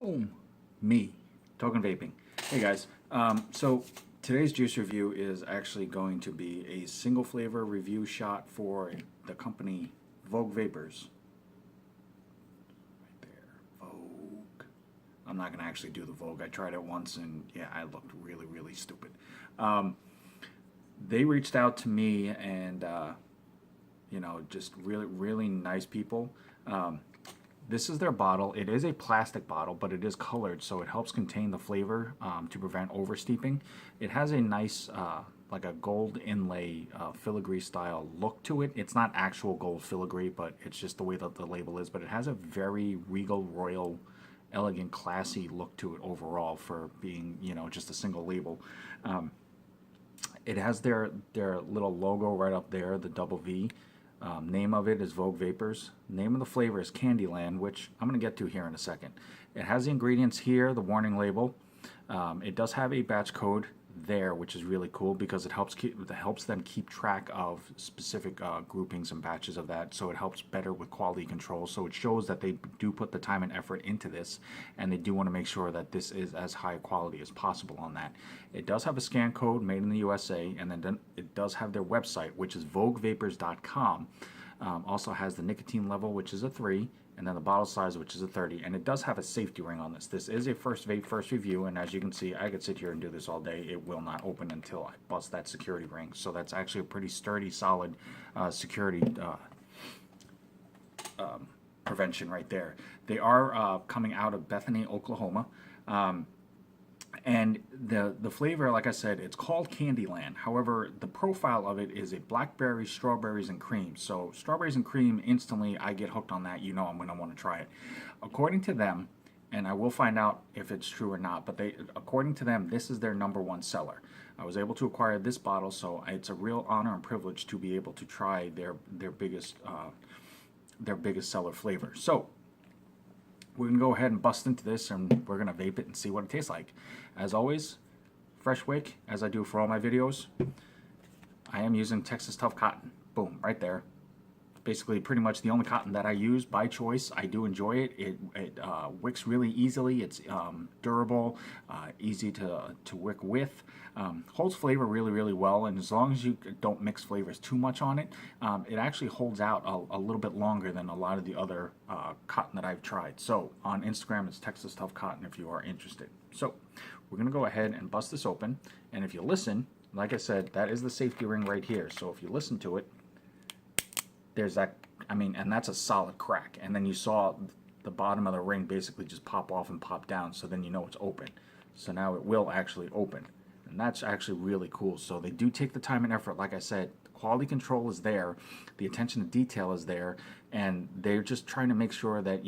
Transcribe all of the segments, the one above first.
Boom. Me. Token vaping. Hey guys. So today's juice review is actually going to be a single flavor review shot for the company Vogue Vapors. Right there. Vogue. I'm not going to actually do the Vogue. I tried it once and yeah, I looked really, really stupid. They reached out to me and, just really, really nice people. This is their bottle. It is a plastic bottle, but it is colored, so it helps contain the flavor to prevent oversteeping. It has a nice, like a gold inlay filigree style look to it. It's not actual gold filigree, but it's just the way that the label is. But it has a very regal, royal, elegant, classy look to it overall for being, just a single label. It has their little logo right up there, the double V. Name of it is Vogue Vapors. Name of the flavor is Candyland, which I'm going to get to here in a second. It has the ingredients here, the warning label. It does have a batch code there, which is really cool because it helps them keep track of specific groupings and batches of that. So it helps better with quality control. So it shows that they do put the time and effort into this, and they do want to make sure that this is as high quality as possible on that. It does have a scan code made in the USA, and then it does have their website, which is voguevapors.com. Also has the nicotine level, which is a 3, and then the bottle size, which is a 30, and it does have a safety ring on this. This is a first vape, first review, and as you can see, I could sit here and do this all day. It will not open until I bust that security ring. So that's actually a pretty sturdy, solid security prevention right there. They are coming out of Bethany, Oklahoma. And the flavor, like I said, it's called Candyland. However, the profile of it is a blackberry, strawberries, and cream. So strawberries and cream, instantly I get hooked on that. You know I'm going to want to try it. According to them, and I will find out if it's true or not, but according to them, this is their #1 seller. I was able to acquire this bottle, so it's a real honor and privilege to be able to try their biggest seller flavor. So we're going to go ahead and bust into this, and we're going to vape it and see what it tastes like. As always, fresh wick, as I do for all my videos. I am using Texas Tough Cotton. Boom, right there. Basically, pretty much the only cotton that I use by choice. I do enjoy it. It wicks really easily. It's durable, easy to wick with. Holds flavor really, really well, and as long as you don't mix flavors too much on it, it actually holds out a little bit longer than a lot of the other cotton that I've tried. So on Instagram, it's Texas Tough Cotton if you are interested. So we're going to go ahead and bust this open, and if you listen, like I said, that is the safety ring right here. So if you listen to it, there's that, and that's a solid crack. And then you saw the bottom of the ring basically just pop off and pop down, so then you know it's open. So now it will actually open. And that's actually really cool. So they do take the time and effort, like I said. The quality control is there, the attention to detail is there, and they're just trying to make sure that,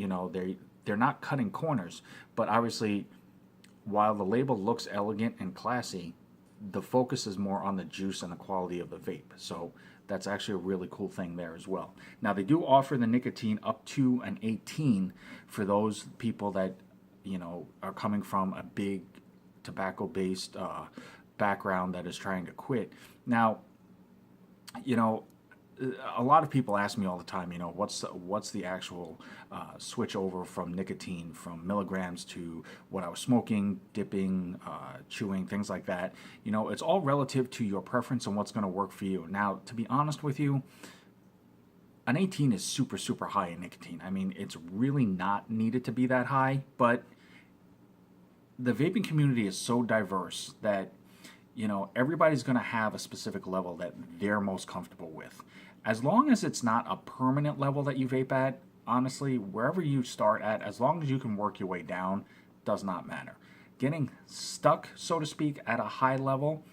they're not cutting corners. But obviously, while the label looks elegant and classy, the focus is more on the juice and the quality of the vape. So that's actually a really cool thing there as well. Now, they do offer the nicotine up to an 18 for those people that, are coming from a big tobacco-based background that is trying to quit. Now, a lot of people ask me all the time, what's the actual switch over from nicotine, from milligrams to what I was smoking, dipping, chewing, things like that. It's all relative to your preference and what's going to work for you. Now, to be honest with you, an 18 is super, super high in nicotine. It's really not needed to be that high, but the vaping community is so diverse that, everybody's going to have a specific level that they're most comfortable with. As long as it's not a permanent level that you vape at, honestly, wherever you start at, as long as you can work your way down, does not matter. Getting stuck, so to speak, at a high level,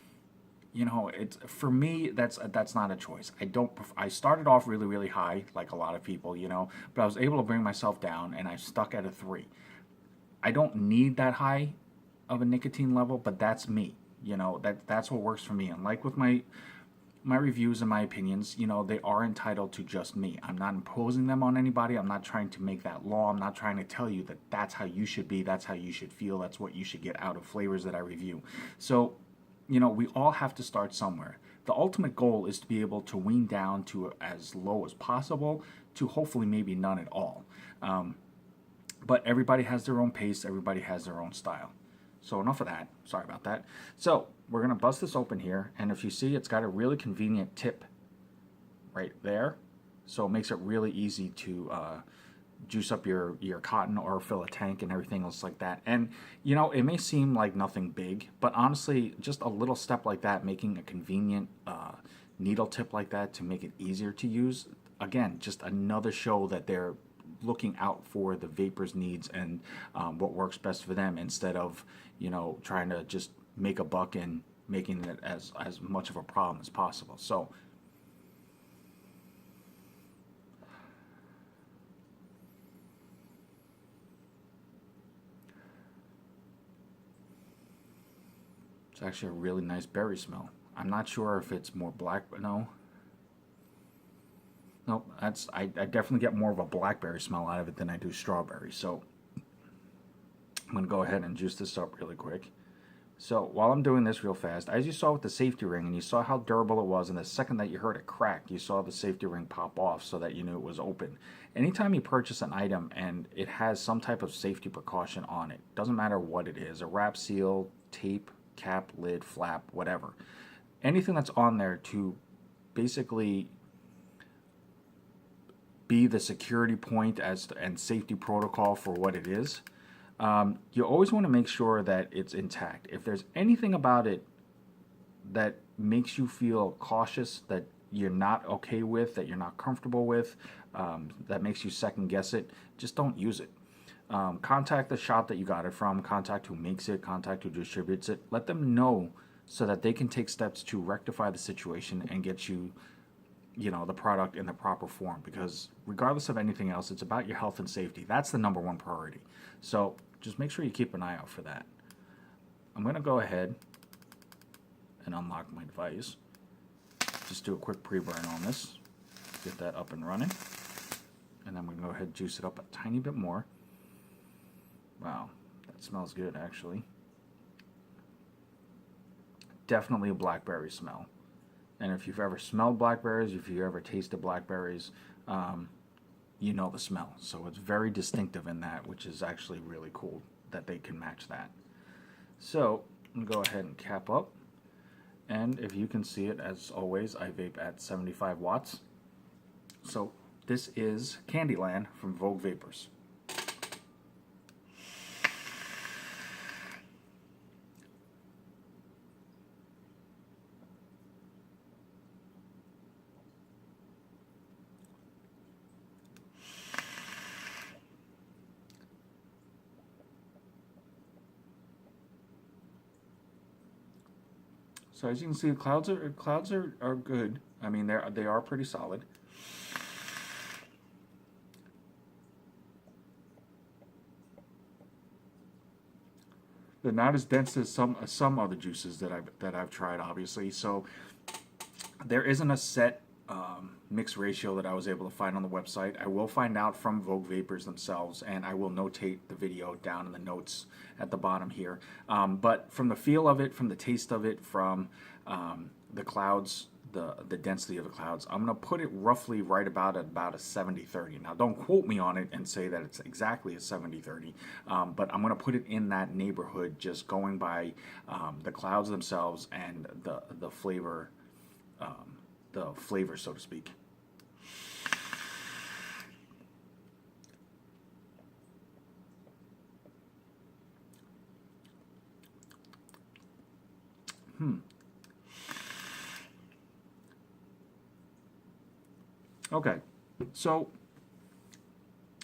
it's, for me, that's not a choice. I started off really, really high, like a lot of people, but I was able to bring myself down, and I stuck at a 3. I don't need that high of a nicotine level, but that's me. That's what works for me. And like with my reviews and my opinions, they are entitled to just me. I'm not imposing them on anybody. I'm not trying to make that law. I'm not trying to tell you that that's how you should be, that's how you should feel, that's what you should get out of flavors that I review. So, we all have to start somewhere. The ultimate goal is to be able to wean down to as low as possible to hopefully maybe none at all. But everybody has their own pace, everybody has their own style. So enough of that. Sorry about that. So we're going to bust this open here, and if you see, it's got a really convenient tip right there. So it makes it really easy to juice up your cotton or fill a tank and everything else like that. And you know, it may seem like nothing big, but honestly, just a little step like that, making a convenient needle tip like that to make it easier to use, again, just another show that they're looking out for the vapors needs and what works best for them, instead of, you know, trying to just make a buck and making it as much of a problem as possible. So it's actually a really nice berry smell. I'm not sure if it's more black, but no. Nope, I definitely get more of a blackberry smell out of it than I do strawberry. So I'm going to go ahead and juice this up really quick. So while I'm doing this real fast, as you saw with the safety ring, and you saw how durable it was, and the second that you heard it crack, you saw the safety ring pop off so that you knew it was open. Anytime you purchase an item and it has some type of safety precaution on it, doesn't matter what it is, a wrap seal, tape, cap, lid, flap, whatever, anything that's on there to basically be the security point and safety protocol for what it is, you always want to make sure that it's intact. If there's anything about it that makes you feel cautious, that you're not okay with, that you're not comfortable with, that makes you second guess it, just don't use it. Contact the shop that you got it from, contact who makes it, contact who distributes it. Let them know so that they can take steps to rectify the situation and get you, you know, the product in the proper form, because regardless of anything else, it's about your health and safety. That's the number one priority. So just make sure you keep an eye out for that. I'm going to go ahead and unlock my device. Just do a quick pre-burn on this, get that up and running, and then we're going to go ahead and juice it up a tiny bit more. Wow, that smells good actually. Definitely a blackberry smell. And if you've ever smelled blackberries, if you've ever tasted blackberries, you know the smell. So it's very distinctive in that, which is actually really cool that they can match that. So I'm going to go ahead and cap up. And if you can see it, as always, I vape at 75 watts. So this is Candyland from Vogue Vapors. So as you can see, the clouds are good. I mean, they are pretty solid. They're not as dense as some other juices that I've tried, obviously. So there isn't a set mix ratio that I was able to find on the website. I will find out from Vogue Vapors themselves, and I will notate the video down in the notes at the bottom here. But from the feel of it, from the taste of it, from the clouds, the density of the clouds, I'm going to put it roughly right about a 70-30. Now, don't quote me on it and say that it's exactly a 70-30, but I'm going to put it in that neighborhood, just going by the clouds themselves and the flavor, so to speak. Okay, so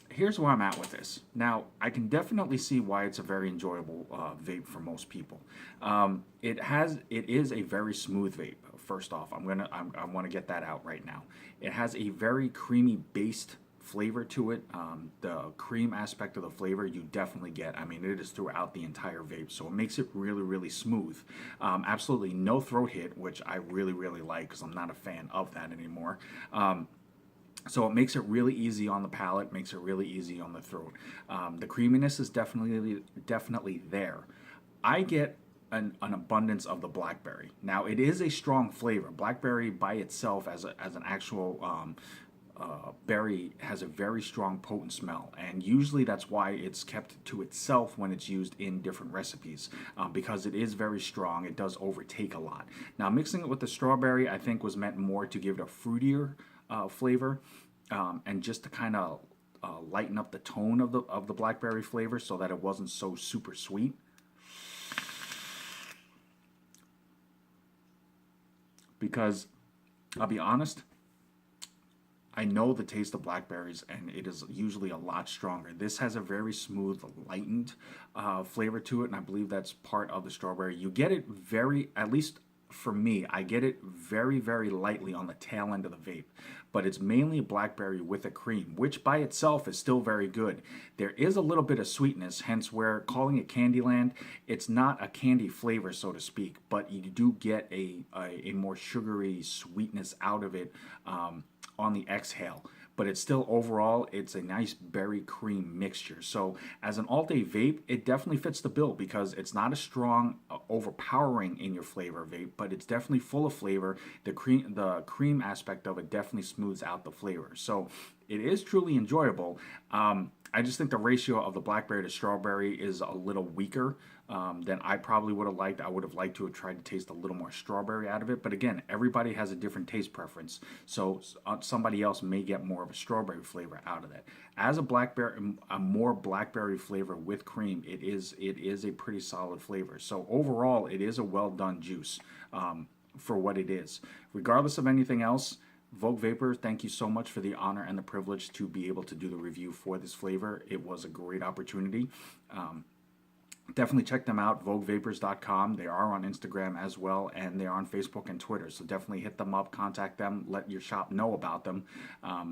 here's where I'm at with this. Now, I can definitely see why it's a very enjoyable vape for most people. It is a very smooth vape. First off, I want to get that out right now. It has a very creamy based flavor to it. The cream aspect of the flavor you definitely get. I mean, it is throughout the entire vape, so it makes it really, really smooth. Absolutely no throat hit, which I really, really like, because I'm not a fan of that anymore. So it makes it really easy on the palate, makes it really easy on the throat. The creaminess is definitely there. I get an abundance of the blackberry. Now, it is a strong flavor. Blackberry by itself as an actual berry has a very strong potent smell, and usually that's why it's kept to itself when it's used in different recipes, because it is very strong. It does overtake a lot. Now mixing it with the strawberry I think was meant more to give it a fruitier flavor, and just to kind of lighten up the tone of the blackberry flavor so that it wasn't so super sweet. Because I'll be honest, I know the taste of blackberries, and it is usually a lot stronger. This has a very smooth, lightened flavor to it, and I believe that's part of the strawberry. You get it very, at least for me, I get it very, very lightly on the tail end of the vape. But it's mainly blackberry with a cream, which by itself is still very good. There is a little bit of sweetness, hence where calling it Candyland, it's not a candy flavor, so to speak, but you do get a more sugary sweetness out of it on the exhale. But it's still, overall, it's a nice berry cream mixture. So as an all-day vape, it definitely fits the bill because it's not a strong, overpowering in your flavor vape, but it's definitely full of flavor. The cream aspect of it definitely smooths out the flavor. So it is truly enjoyable. I just think the ratio of the blackberry to strawberry is a little weaker than I probably would have liked. I would have liked to have tried to taste a little more strawberry out of it. But again, everybody has a different taste preference. So somebody else may get more of a strawberry flavor out of that. As a more blackberry flavor with cream, it is a pretty solid flavor. So overall, it is a well done juice for what it is. Regardless of anything else, Vogue Vapor, thank you so much for the honor and the privilege to be able to do the review for this flavor. It was a great opportunity. Definitely check them out, voguevapors.com. They are on Instagram as well, and they're on Facebook and Twitter. So definitely hit them up, contact them, let your shop know about them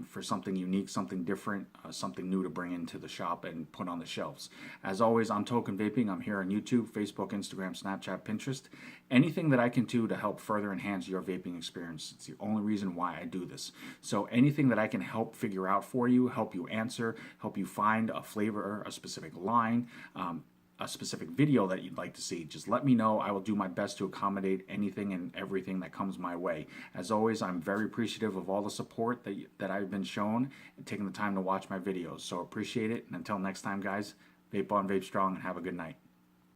for something unique, something different, something new to bring into the shop and put on the shelves. As always, I'm Token Vaping. I'm here on YouTube, Facebook, Instagram, Snapchat, Pinterest. Anything that I can do to help further enhance your vaping experience. It's the only reason why I do this. So anything that I can help figure out for you, help you answer, help you find a flavor, a specific line, a specific video that you'd like to see, just let me know. I will do my best to accommodate anything and everything that comes my way. As always, I'm very appreciative of all the support that I've been shown and taking the time to watch my videos. So appreciate it. And until next time, guys, vape on, vape strong, and have a good night.